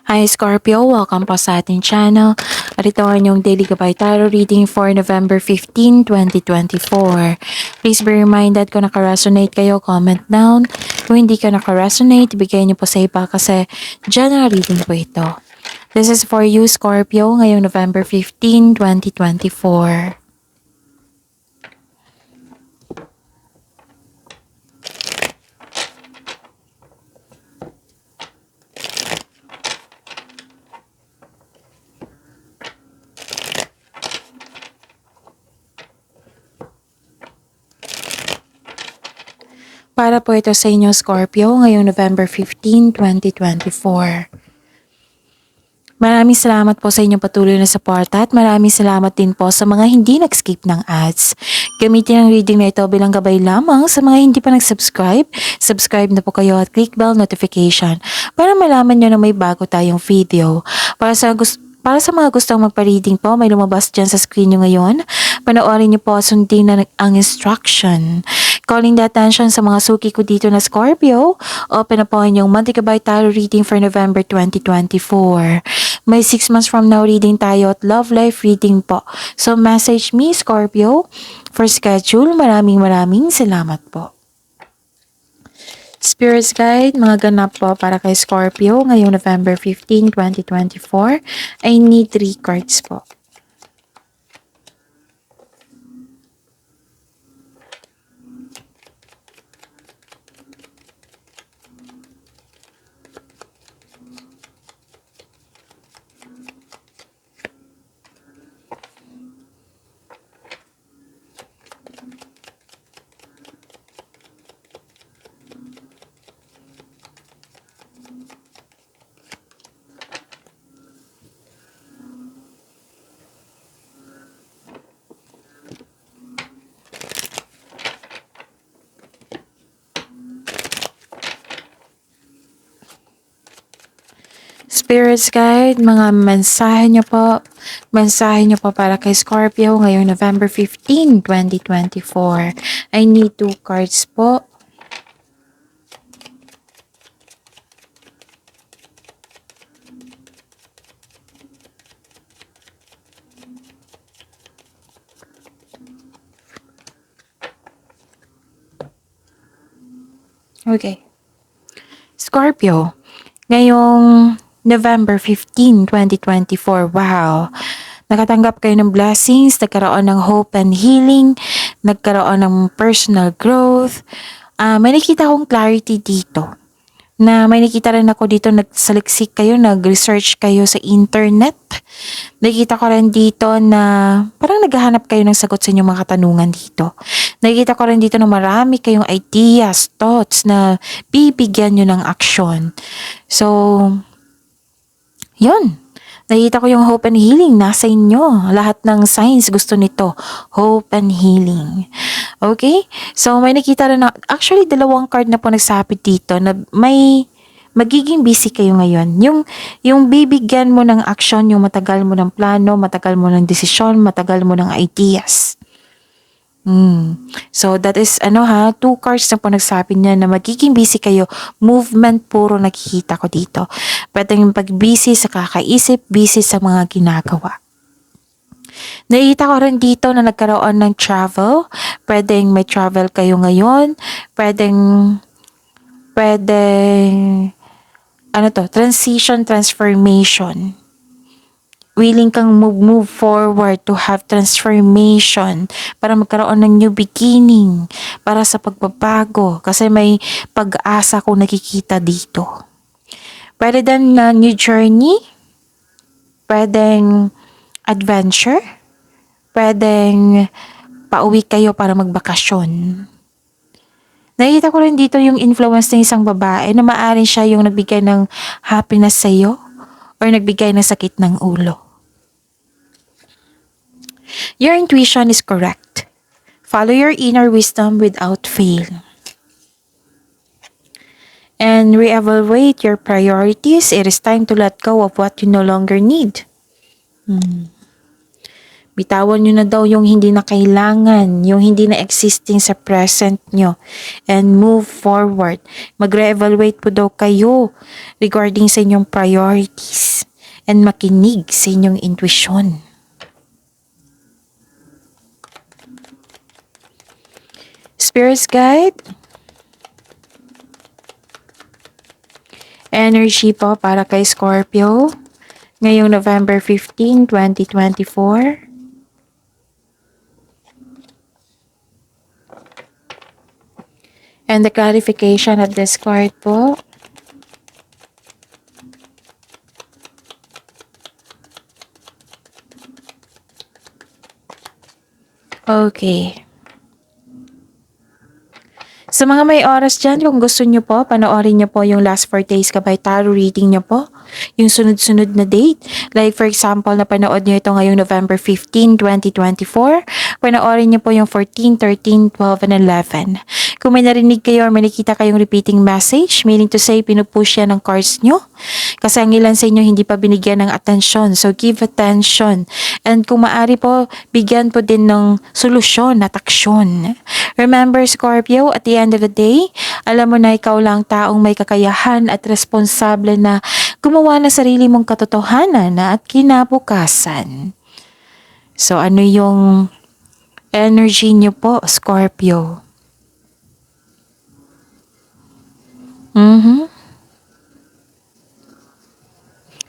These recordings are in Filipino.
Hi Scorpio, welcome po sa ating channel. At ito ang inyong daily gabay tarot reading for November 15, 2024. Please be reminded kung naka-resonate kayo, comment down. Kung hindi ka naka-resonate, ibigay niyo po sa iba kasi general reading po ito. This is for you Scorpio ngayong November 15, 2024. Para po ito sa inyo Scorpio ngayong November 15, 2024. Maraming salamat po sa inyong patuloy na suporta at maraming salamat din po sa mga hindi nag-skip ng ads. Gamitin ang reading na ito bilang gabay lamang sa mga hindi pa nag-subscribe. Subscribe na po kayo at click bell notification para malaman nyo na may bago tayong video. Para sa mga gustong magpa-reading po, may lumabas dyan sa screen nyo ngayon. Panoorin nyo po, sundin na ang instruction. Calling the attention sa mga suki ko dito na Scorpio, open na po ang inyong monthly gabay tarot reading for November 2024. May 6 months from now reading tayo at love life reading po. So message me Scorpio for schedule. Maraming salamat po. Spirits Guide, mga ganap po para kay Scorpio ngayong November 15, 2024. I need 3 cards po. Spirits Guide, mga mensahe nyo po. Mensahe nyo po para kay Scorpio ngayong November 15, 2024. I need 2 cards po. Okay. Scorpio, ngayong November 15, 2024, wow! Nakatanggap kayo ng blessings, nagkaroon ng hope and healing, nagkaroon ng personal growth. May nakita akong clarity dito. May nakita rin ako dito, nagsaliksik kayo, nag-research kayo sa internet. Nakita ko rin dito na parang naghahanap kayo ng sagot sa inyong mga katanungan dito. Nakita ko rin dito na marami kayong ideas, thoughts na bibigyan nyo ng aksyon. So, yun. Nakita ko yung hope and healing nasa inyo. Lahat ng signs gusto nito. Hope and healing. Okay? So, may nakita rin na, actually, 2 card na po nagsapit dito na may magiging busy kayo ngayon. Yung bibigyan mo ng aksyon, yung matagal mo ng plano, matagal mo ng desisyon, matagal mo ng ideas. So, that is, 2 cards na po nagsabi niya na magiging busy kayo. Movement puro nakikita ko dito. Pwedeng pag-busy sa kakaisip, busy sa mga ginagawa. Nakikita ko rin dito na nagkaroon ng travel. Pwedeng may travel kayo ngayon. Pwedeng, transition, transformation. Willing kang move forward to have transformation para magkaroon ng new beginning, para sa pagbabago, kasi may pag-asa ko nakikita dito. Pwede din na new journey, pwedeng adventure, pwedeng pauwi kayo para magbakasyon. Nakikita ko rin dito yung influence ng isang babae na maaaring siya yung nagbigay ng happiness sa'yo or nagbigay ng sakit ng ulo. Your intuition is correct. Follow your inner wisdom without fail. And reevaluate your priorities. It is time to let go of what you no longer need. Bitawan nyo na daw yung hindi na kailangan, yung hindi na existing sa present nyo. And move forward. Mag-re-evaluate po daw kayo regarding sa inyong priorities. And makinig sa inyong intuition. Spirit's guide. Energy po para kay Scorpio. Ngayong November 15, 2024. And the clarification of this card po. Okay. Sa mga may oras dyan, kung gusto nyo po, panoorin nyo po yung last 4 days kabay tarot reading nyo po. Yung sunod-sunod na date. Like for example, napanood nyo ito ngayong November 15, 2024. Panoorin nyo po yung 14, 13, 12, and 11. Kung may narinig kayo or may nakita kayong repeating message, meaning to say, pinupush yan ng cards nyo. Kasi ang ilan sa inyo hindi pa binigyan ng atensyon. So give attention. And kung maaari po, bigyan po din ng solusyon at aksyon. Remember Scorpio, at the end of the day, alam mo na ikaw lang taong may kakayahan at responsable na gumawa ng sarili mong katotohanan at kinabukasan. So ano yung energy niyo po, Scorpio?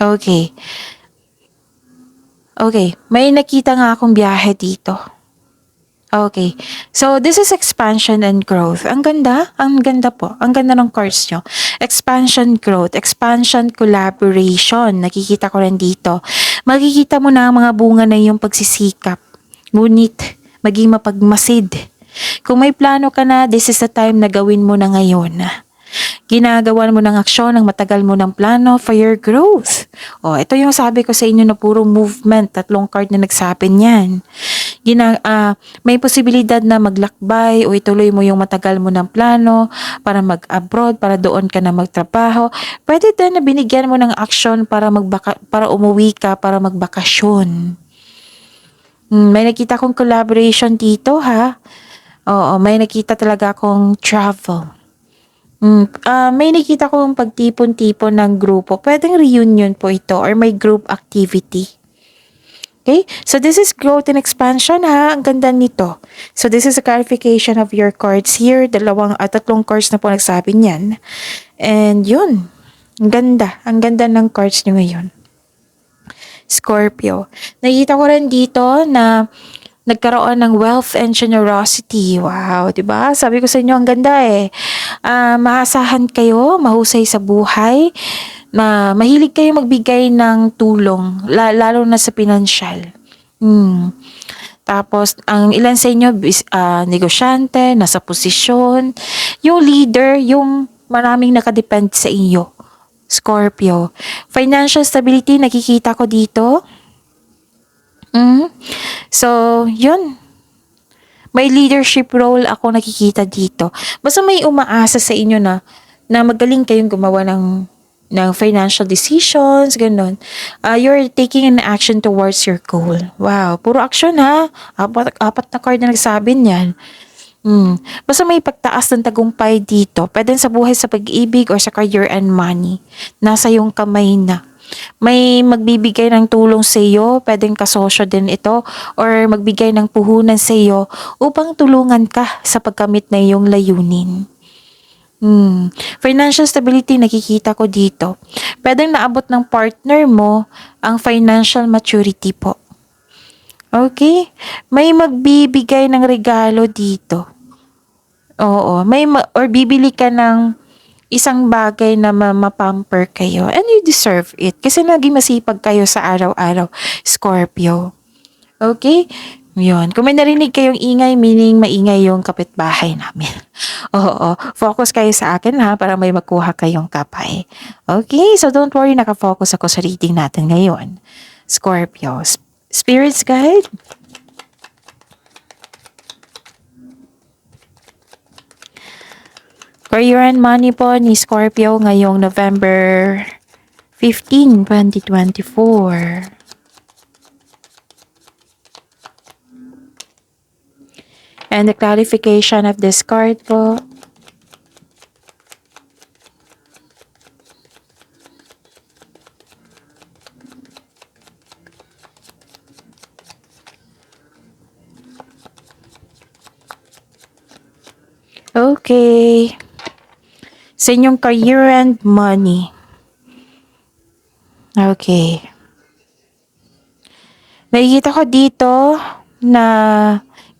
Okay. Okay, may nakita nga akong biyahe dito. Okay. So, this is expansion and growth. Ang ganda po. Ang ganda ng cards nyo. Expansion, growth, expansion, collaboration. Nakikita ko rin dito. Makikita mo na ang mga bunga na iyong pagsisikap. Ngunit, maging mapagmasid. Kung may plano ka na, this is the time na gawin mo na ngayon. Ginagawa mo ng aksyon ng matagal mo ng plano for your growth. Ito yung sabi ko sa inyo na puro movement. 3 card na nagsabi niyan. May posibilidad na maglakbay o ituloy mo yung matagal mo ng plano para mag-abroad, para doon ka na magtrabaho. Pwede din na binigyan mo ng aksyon para umuwi ka, para magbakasyon. May nakita kong collaboration dito ha. Oo, may nakita talaga akong travel. May nakita kong pagtipon-tipon ng grupo. Pwedeng reunion po ito or may group activity. Okay? So this is growth and expansion ha. Ang ganda nito. So this is a clarification of your cards here. 3 cards na po nagsabi niyan. And yun. Ang ganda. Ang ganda ng cards nyo ngayon. Scorpio. Nakita ko rin dito na nagkaroon ng wealth and generosity. Wow, 'di ba? Sabi ko sa inyo ang ganda eh. Maasahan kayo, mahusay sa buhay. Mahilig kayo magbigay ng tulong, lalo na sa pinansyal. Tapos ang ilan sa inyo negosyante, nasa posisyon, yung leader, yung maraming nakadepend sa inyo. Scorpio. Financial stability nakikita ko dito. So, yun. May leadership role ako nakikita dito. Basta may umaasa sa inyo na magaling kayong gumawa ng financial decisions, ganun. You're taking an action towards your goal. Wow, puro action ha. Apat na card na nagsabi niyan. Basta may pagtaas ng tagumpay dito. Pwede sa buhay, sa pag-ibig, or sa career and money. Nasa yung kamay na. May magbibigay ng tulong sa iyo, pwedeng kasosyo din ito, or magbigay ng puhunan sa iyo upang tulungan ka sa pagkamit na iyong layunin. Financial stability nakikita ko dito. Pwedeng naabot ng partner mo ang financial maturity po. Okay? May magbibigay ng regalo dito. Oo, or bibili ka ng isang bagay na mapamper kayo. And you deserve it. Kasi naging masipag kayo sa araw-araw, Scorpio. Okay? Yun. Kung may narinig kayong ingay, meaning maingay yung kapitbahay namin. Oo. Focus kayo sa akin ha, para may makuha kayong kapay. Okay? So don't worry, nakafocus ako sa reading natin ngayon. Scorpio. Spirits guide? Career and money po ni Scorpio ngayong November 15, 2024. And the clarification of this card po. Okay. Sa inyong career and money. Okay. Nakikita ko dito na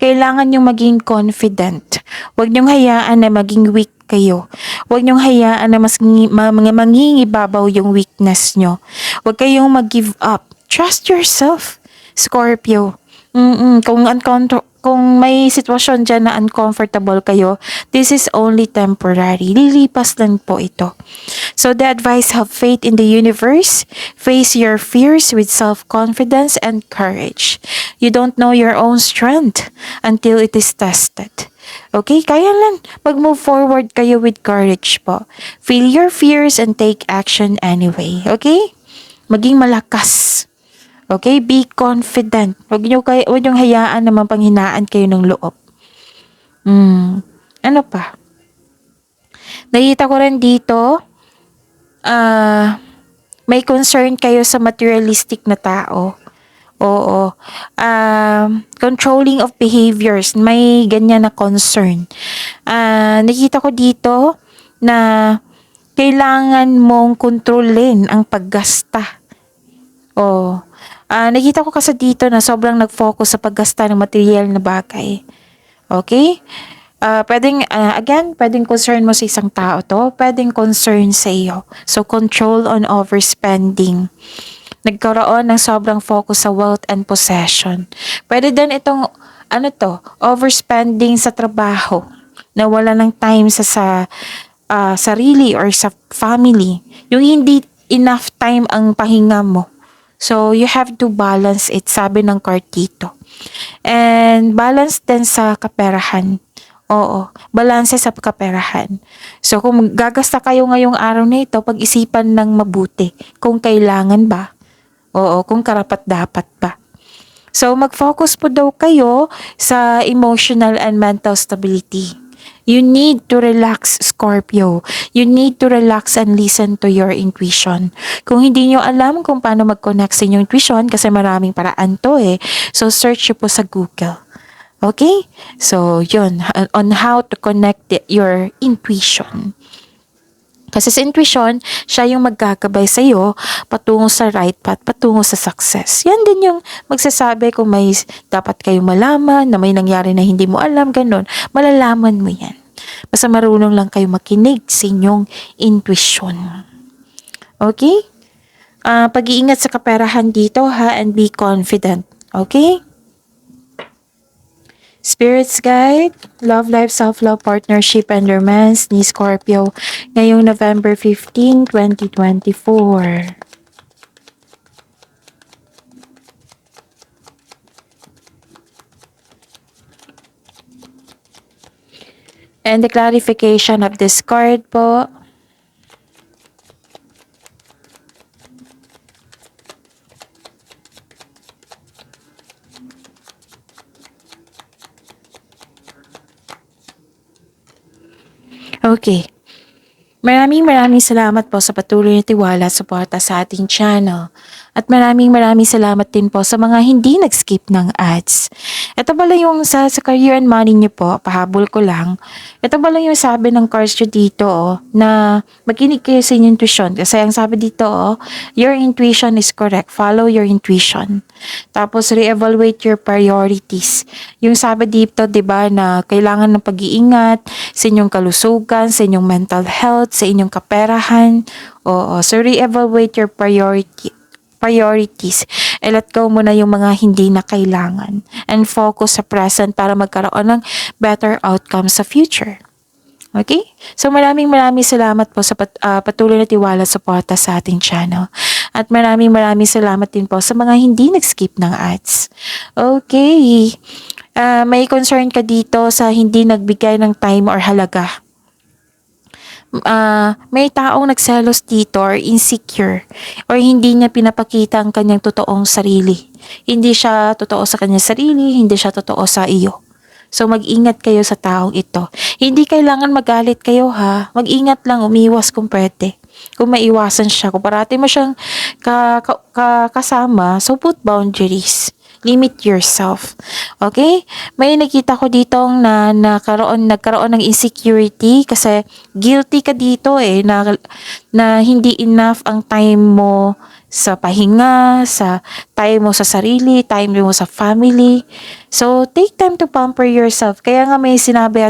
kailangan yung maging confident. Huwag niyong hayaan na maging weak kayo. Huwag niyong hayaan na mga mangingibabaw yung weakness nyo. Huwag kayong mag-give up. Trust yourself, Scorpio. Kung may sitwasyon dyan na uncomfortable kayo, this is only temporary. Lilipas lang po ito. So the advice, have faith in the universe. Face your fears with self-confidence and courage. You don't know your own strength until it is tested. Okay? Kaya lang mag-move forward kayo with courage po. Feel your fears and take action anyway. Okay? Maging malakas. Okay? Be confident. Huwag niyong hayaan na mapanghinaan kayo ng loob. Ano pa? Nakita ko rin dito, may concern kayo sa materialistic na tao. Oo. Controlling of behaviors. May ganyan na concern. Nakita ko dito na kailangan mong kontrolin ang paggasta. Nakita ko kasi dito na sobrang nag-focus sa paggasta ng material na bagay. Okay? Pwedeng concern mo sa isang tao to. Pwedeng concern sa iyo. So, control on overspending. Nagkaroon ng sobrang focus sa wealth and possession. Pwede din itong, overspending sa trabaho. Na wala ng time sa sarili or sa family. Yung hindi enough time ang pahinga mo. So, you have to balance it, sabi ng card dito. And balance din sa kaperahan. Oo, balance sa kaperahan. So, kung gagasta kayo ngayong araw na ito, pag-isipan ng mabuti kung kailangan ba. Oo, kung karapat-dapat ba. So, mag-focus po daw kayo sa emotional and mental stability. You need to relax, Scorpio. You need to relax and listen to your intuition. Kung hindi nyo alam kung paano mag-connect sa inyong intuition, kasi maraming paraan to So, search nyo po sa Google. Okay? So, yun. On how to connect your intuition. Kasi sa intuition, siya yung magkakabay sa'yo patungo sa right path, patungo sa success. Yan din yung magsasabi kung may dapat kayong malaman, na may nangyari na hindi mo alam, ganun. Malalaman mo yan. Basta marunong lang kayo makinig sa inyong intuition. Okay? Pag-iingat sa kaperahan dito and be confident. Okay? Spirits Guide, Love Life, Self-Love, Partnership, and Romance ni Scorpio ngayong November 15, 2024. And the clarification of this card po. Okay. Maraming salamat po sa patuloy na tiwala at suporta sa ating channel. At maraming salamat din po sa mga hindi nag-skip ng ads. Ito pala yung sa career and money niyo po, pahabol ko lang. Ito pala yung sabi ng cards nyo dito na makinig kayo sa inyong intuition. Kasi ang sabi dito your intuition is correct. Follow your intuition. Tapos re-evaluate your priorities. Yung sabi dito, 'di ba, na kailangan ng pag-iingat sa inyong kalusugan, sa inyong mental health, sa inyong kaperahan. So re-evaluate your priorities. Let go mo na yung mga hindi na kailangan. And focus sa present para magkaroon ng better outcome sa future. Okay? So maraming salamat po sa patuloy na tiwala at suporta sa ating channel. At maraming salamat din po sa mga hindi nag-skip ng ads. Okay. May concern ka dito sa hindi nagbigay ng time or halaga. May taong nagselos dito or insecure or hindi niya pinapakita ang kanyang totoong sarili. Hindi siya totoo sa kanyang sarili, hindi siya totoo sa iyo. So mag-ingat kayo sa taong ito. Hindi kailangan magalit kayo ha. Mag-ingat lang, umiwas kung pwede. Kung maiwasan siya, kung parati mo siyang kasama, so put boundaries. Limit yourself. Okay? May nakita ko ditong na nagkaroon ng insecurity kasi guilty ka dito na hindi enough ang time mo sa pahinga, sa time mo sa sarili, time mo sa family. So, take time to pamper yourself. Kaya nga may sinabi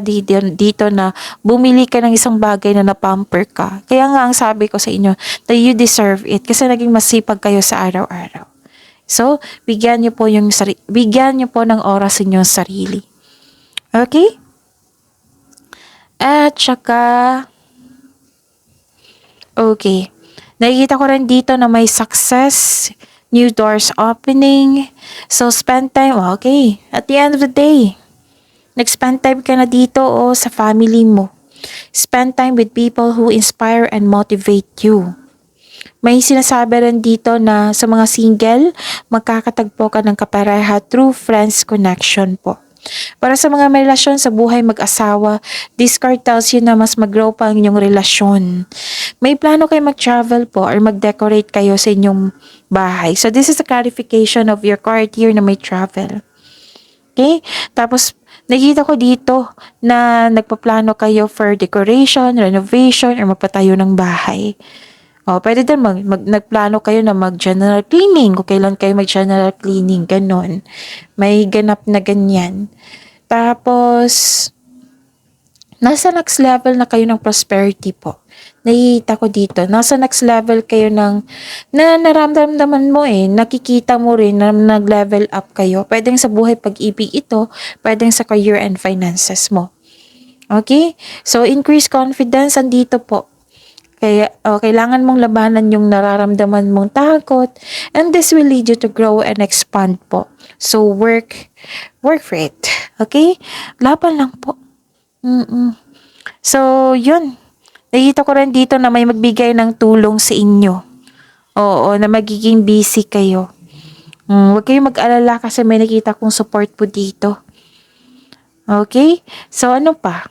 dito na bumili ka ng isang bagay na napamper ka. Kaya nga ang sabi ko sa inyo that you deserve it kasi naging masipag kayo sa araw-araw. So, bigyan niyo po ng oras sa inyong sarili. Okay? At saka, okay. Nakikita ko rin dito na may success, new doors opening. So, spend time. Okay. At the end of the day, nag-spend time ka na dito sa family mo. Spend time with people who inspire and motivate you. May sinasabi rin dito na sa mga single, magkakatagpo ka ng kapareha through friends connection po. Para sa mga may relasyon sa buhay mag-asawa, this card tells you na mas mag-grow pa ang inyong relasyon. May plano kayo mag-travel po or mag-decorate kayo sa inyong bahay. So this is a clarification of your card here na may travel. Okay? Tapos, nakita ko dito na nagpaplano kayo for decoration, renovation, or magpatayo ng bahay. Pwede din nagplano kayo na mag-general cleaning. Kung kailan kayo mag-general cleaning, ganon. May ganap na ganyan. Tapos, nasa next level na kayo ng prosperity po. Nakikita ko dito, nasa next level kayo na naramdaman mo nakikita mo rin na nag-level up kayo. Pwedeng sa buhay pag-ibig ito, pwedeng sa career and finances mo. Okay? So, increase confidence, andito po. Kaya, kailangan mong labanan yung nararamdaman mong takot, and this will lead you to grow and expand po. So, work for it. Okay? Laban lang po. So, yun. Nakita ko rin dito na may magbigay ng tulong sa inyo. Oo, na magiging busy kayo. Huwag kayong mag-alala kasi may nakita kong support po dito. Okay? So, ano pa?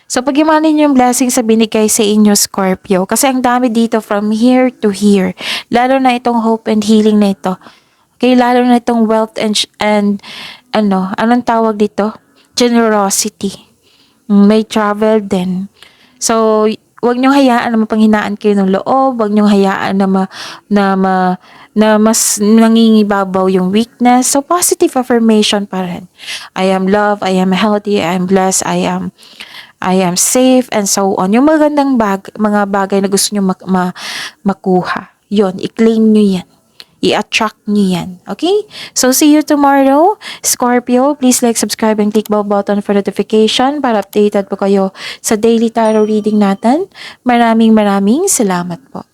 So, pag-imanin yung blessings sa binigay sa inyo, Scorpio. Kasi ang dami dito from here to here. Lalo na itong hope and healing na ito. Okay, lalo na itong wealth and anong tawag dito? Generosity. May travel din. So, wag niyong hayaan na mapanghinaan kayo ng loob. Wag niyong hayaan na mas nangingibabaw yung weakness. So, positive affirmation pa rin. I am loved, I am healthy, I am blessed, I am safe, and so on. Yung magandang mga bagay na gusto nyo makuha. Yun, i-claim nyo yan. I-attract nyo yan. Okay? So, see you tomorrow. Scorpio, please like, subscribe, and click bell button for notification para updated po kayo sa daily tarot reading natin. Maraming salamat po.